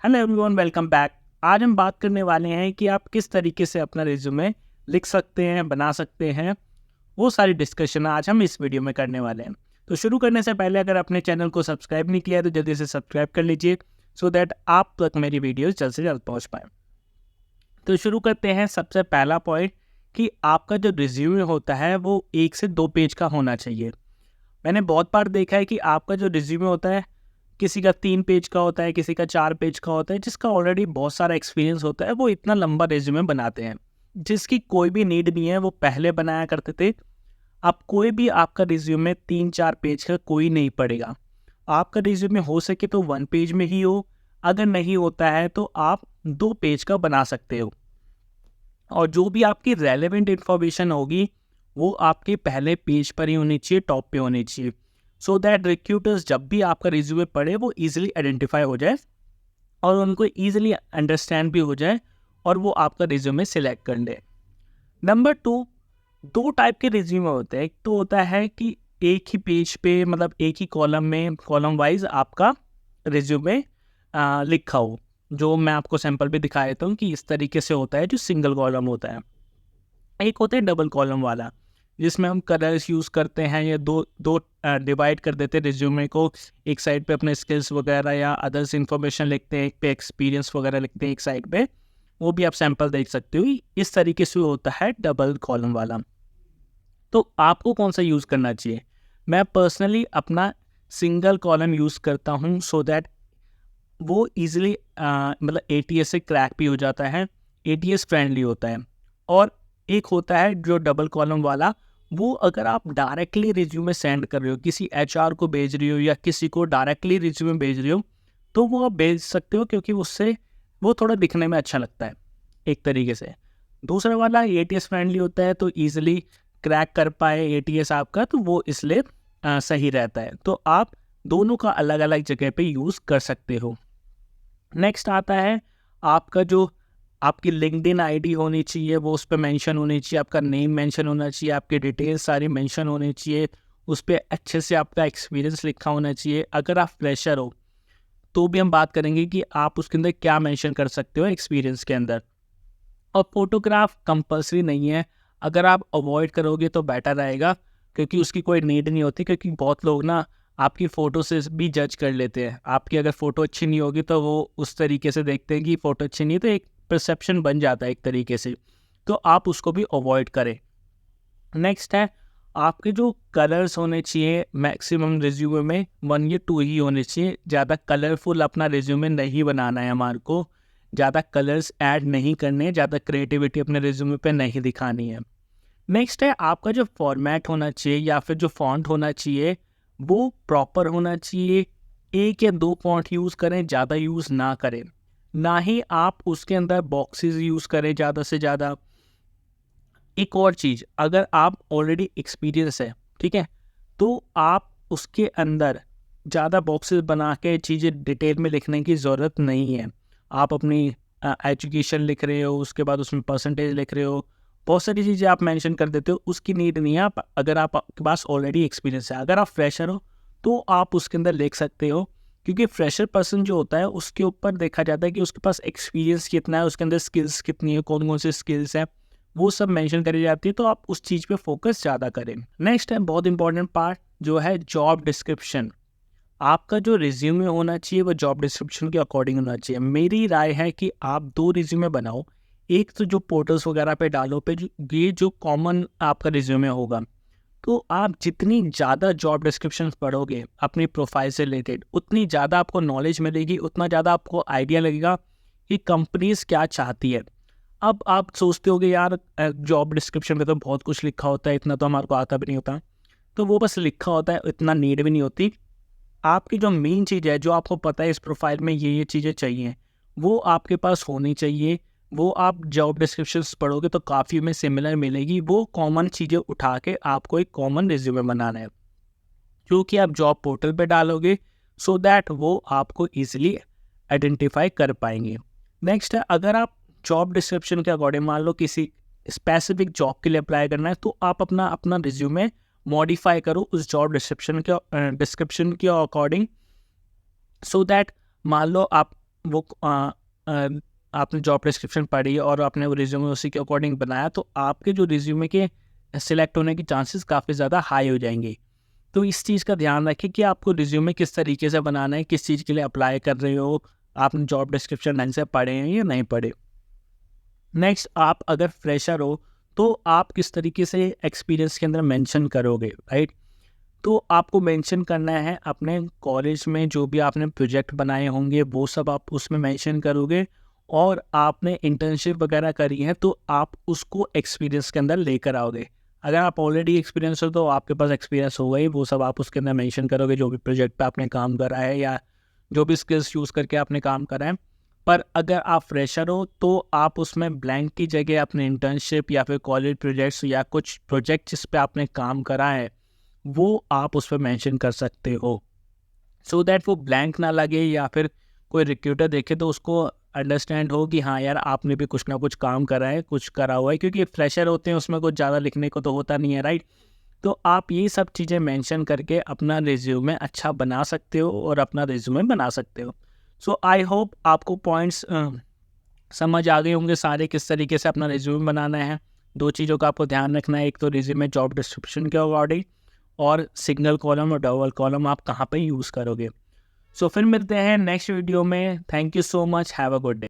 Hello everyone, welcome back. आज हम बात करने वाले हैं कि आप किस तरीके से अपना रिज्यूमे लिख सकते हैं, बना सकते हैं। वो सारी डिस्कशन आज हम इस वीडियो में करने वाले हैं। तो शुरू करने से पहले अगर अपने चैनल को सब्सक्राइब नहीं किया है तो जल्दी से सब्सक्राइब कर लीजिए सो दैट आप तक मेरी वीडियोस जल्द से जल्द पहुंच पाए। तो शुरू करते हैं। सबसे पहला पॉइंट कि आपका जो रिज्यूमे होता है वो 1 से 2 पेज का होना चाहिए। मैंने बहुत बार देखा है कि आपका जो रिज्यूमे होता है किसी का 3 पेज का होता है, किसी का 4 पेज का होता है। जिसका ऑलरेडी बहुत सारा एक्सपीरियंस होता है वो इतना लंबा रिज्यूमे बनाते हैं जिसकी कोई भी नीड नहीं है। वो पहले बनाया करते थे। अब कोई भी आपका रिज्यूमे 3-4 पेज का कोई नहीं पड़ेगा। आपका रिज्यूमे हो सके तो 1 पेज में ही हो, अगर नहीं होता है तो आप 2 पेज का बना सकते हो। और जो भी आपकी रेलेवेंट इन्फॉर्मेशन होगी वो आपके पहले पेज पर ही होनी चाहिए, टॉप पे होनी चाहिए, सो दैट रिक्रूटर्स जब भी आपका रिज्यूमे पढ़े वो इजीली आइडेंटिफाई हो जाए और उनको इजीली अंडरस्टैंड भी हो जाए और वो आपका रिज्यूमे सिलेक्ट कर ले। नंबर 2, 2 टाइप के रिज्यूमे होते हैं। एक तो होता है कि एक ही पेज पे, मतलब एक ही कॉलम में, कॉलम वाइज आपका रिज्यूमे लिखा हो। जो मैं आपको सैंपल भी दिखा देता हूँ कि इस तरीके से होता है जो सिंगल कॉलम होता है। एक होता है डबल कॉलम वाला जिसमें हम कलर्स यूज़ करते हैं या दो डिवाइड कर देते हैं रिज्यूमे को। एक साइड पे अपने स्किल्स वगैरह या अदर्स इन्फॉर्मेशन लिखते हैं, एक पे एक्सपीरियंस वगैरह लिखते हैं एक साइड पे। वो भी आप सैंपल देख सकते हो। इस तरीके से होता है डबल कॉलम वाला। तो आपको कौन सा यूज़ करना चाहिए? मैं पर्सनली अपना सिंगल कॉलम यूज़ करता हूँ सो दैट वो ईजिली मतलब ATS से क्रैक भी हो जाता है, ATS फ्रेंडली होता है। और एक होता है जो डबल कॉलम वाला, वो अगर आप डायरेक्टली रिज्यूमे सेंड कर रहे हो, किसी HR को भेज रही हो या किसी को डायरेक्टली रिज्यूमे भेज रही हो, तो वो आप भेज सकते हो क्योंकि उससे वो थोड़ा दिखने में अच्छा लगता है एक तरीके से। दूसरा वाला ATS फ्रेंडली होता है तो ईजिली क्रैक कर पाए ATS आपका, तो वो इसलिए सही रहता है। तो आप दोनों का अलग अलग जगह पे यूज़ कर सकते हो। नेक्स्ट आता है आपका जो आपकी लिंक्डइन आईडी होनी चाहिए, वो उस पर मेंशन होनी चाहिए, आपका नेम मेंशन होना चाहिए, आपके डिटेल्स सारी मेंशन होनी चाहिए, उस पर अच्छे से आपका एक्सपीरियंस लिखा होना चाहिए। अगर आप फ्रेशर हो तो भी हम बात करेंगे कि आप उसके अंदर क्या मेंशन कर सकते हो एक्सपीरियंस के अंदर। और फोटोग्राफ कंपलसरी नहीं है, अगर आप अवॉइड करोगे तो बेटर रहेगा क्योंकि उसकी कोई नीड नहीं होती। क्योंकि बहुत लोग ना आपकी फ़ोटो से भी जज कर लेते हैं। आपकी अगर फ़ोटो अच्छी नहीं होगी तो वो उस तरीके से देखते हैं कि फ़ोटो अच्छी नहीं है, तो एक परसेप्शन बन जाता है एक तरीके से। तो आप उसको भी अवॉइड करें। नेक्स्ट है आपके जो कलर्स होने चाहिए मैक्सिमम रिज्यूमे में 1 या 2 ही होने चाहिए। ज़्यादा कलरफुल अपना रिज्यूमे नहीं बनाना है हमारे को, ज़्यादा कलर्स ऐड नहीं करने, ज़्यादा क्रिएटिविटी अपने रिज्यूमे पे नहीं दिखानी है। नेक्स्ट है आपका जो फॉर्मेट होना चाहिए या फिर जो फॉन्ट होना चाहिए वो प्रॉपर होना चाहिए। 1 या 2 फॉन्ट यूज़ करें, ज़्यादा यूज़ ना करें। ना ही आप उसके अंदर बॉक्सेस यूज़ करें ज़्यादा से ज़्यादा। एक और चीज़, अगर आप ऑलरेडी एक्सपीरियंस है, ठीक है, तो आप उसके अंदर ज़्यादा बॉक्सेस बना के चीज़ें डिटेल में लिखने की ज़रूरत नहीं है। आप अपनी एजुकेशन लिख रहे हो, उसके बाद उसमें परसेंटेज लिख रहे हो, बहुत सारी चीज़ें आप मेंशन कर देते हो, उसकी नीड नहीं है। आप अगर आपके पास ऑलरेडी एक्सपीरियंस है, अगर आप फ्रेशर हो तो आप उसके अंदर लिख सकते हो। क्योंकि फ्रेशर पर्सन जो होता है उसके ऊपर देखा जाता है कि उसके पास एक्सपीरियंस कितना है, उसके अंदर स्किल्स कितनी है, कौन कौन से स्किल्स हैं, वो सब मेंशन करी जाती है। तो आप उस चीज़ पे फोकस ज़्यादा करें। नेक्स्ट है बहुत इंपॉर्टेंट पार्ट जो है जॉब डिस्क्रिप्शन। आपका जो रिज्यूमे होना चाहिए वो जॉब डिस्क्रिप्शन के अकॉर्डिंग होना चाहिए। मेरी राय है कि आप 2 रिज्यूमे बनाओ। एक तो जो पोर्टल्स वगैरह पे डालो पे ये जो कॉमन आपका रिज्यूमे होगा, तो आप जितनी ज़्यादा जॉब डिस्क्रिप्शन पढ़ोगे अपनी प्रोफाइल से रिलेटेड, उतनी ज़्यादा आपको नॉलेज मिलेगी, उतना ज़्यादा आपको आइडिया लगेगा कि कंपनीज क्या चाहती है। अब आप सोचते होगे यार जॉब डिस्क्रिप्शन में तो बहुत कुछ लिखा होता है, इतना तो हमारे को आता भी नहीं होता। तो वो बस लिखा होता है, इतना नीड भी नहीं होती। आपकी जो मेन चीज़ है, जो आपको पता है इस प्रोफाइल में ये चीज़ें चाहिए, वो आपके पास होनी चाहिए। वो आप जॉब डिस्क्रिप्शंस पढ़ोगे तो काफ़ी में सिमिलर मिलेगी। वो कॉमन चीज़ें उठा के आपको एक कॉमन रिज्यूमे बनाना है जो कि आप जॉब पोर्टल पे डालोगे सो दैट वो आपको ईजिली आइडेंटिफाई कर पाएंगे। नेक्स्ट है अगर आप जॉब डिस्क्रिप्शन के अकॉर्डिंग मान लो किसी स्पेसिफिक जॉब के लिए अप्लाई करना है तो आप अपना अपना रिज्यूमे मॉडिफाई करो उस जॉब डिस्क्रिप्शन के अकॉर्डिंग, सो दैट मान लो आप वो आपने जॉब डिस्क्रिप्शन पढ़ी और आपने वो रिज्यूमे उसी के अकॉर्डिंग बनाया, तो आपके जो रिज्यूमे के सिलेक्ट होने के चांसेस काफ़ी ज़्यादा हाई हो जाएंगे। तो इस चीज़ का ध्यान रखें कि आपको रिज्यूमे किस तरीके से बनाना है, किस चीज़ के लिए अप्लाई कर रहे हो, आपने जॉब डिस्क्रिप्शन ढंग से पढ़े हैं या नहीं पढ़े। नेक्स्ट, आप अगर फ्रेशर हो तो आप किस तरीके से एक्सपीरियंस के अंदर मेंशन करोगे, राइट। तो आपको मेंशन करना है अपने कॉलेज में जो भी आपने प्रोजेक्ट बनाए होंगे वो सब आप उसमें मेंशन करोगे, और आपने इंटर्नशिप वगैरह करी है तो आप उसको एक्सपीरियंस के अंदर लेकर आओगे। अगर आप ऑलरेडी एक्सपीरियंस हो तो आपके पास एक्सपीरियंस होगा ही, वो सब आप उसके अंदर मेंशन करोगे, जो भी प्रोजेक्ट पे आपने काम करा है या जो भी स्किल्स यूज़ करके आपने काम करा है। पर अगर आप फ्रेशर हो तो आप उसमें ब्लैंक की जगह अपने इंटर्नशिप या फिर कॉलेज प्रोजेक्ट्स या कुछ प्रोजेक्ट जिस पे आपने काम करा है वो आप उस पर मेंशन कर सकते हो, सो दैट वो ब्लैंक ना लगे, या फिर कोई रिक्रूटर देखे तो उसको अंडरस्टैंड हो कि हाँ यार आपने भी कुछ ना कुछ काम करा है, कुछ करा हुआ है, क्योंकि फ्रेशर होते हैं उसमें कुछ ज़्यादा लिखने को तो होता नहीं है, राइट। तो आप ये सब चीज़ें मेंशन करके अपना रिज्यूमे अच्छा बना सकते हो और अपना रिज्यूमे बना सकते हो। सो आई होप आपको पॉइंट्स समझ आ गए होंगे सारे, किस तरीके से अपना रिज्यूमे बनाना है। दो चीज़ों का आपको ध्यान रखना है, एक तो रिज्यूमे जॉब डिस्क्रिप्शन के अकॉर्डिंग, और सिंगल कॉलम और डबल कॉलम आप कहाँ पे यूज़ करोगे। सो फिर मिलते हैं नेक्स्ट वीडियो में। Thank you so much, have a good day.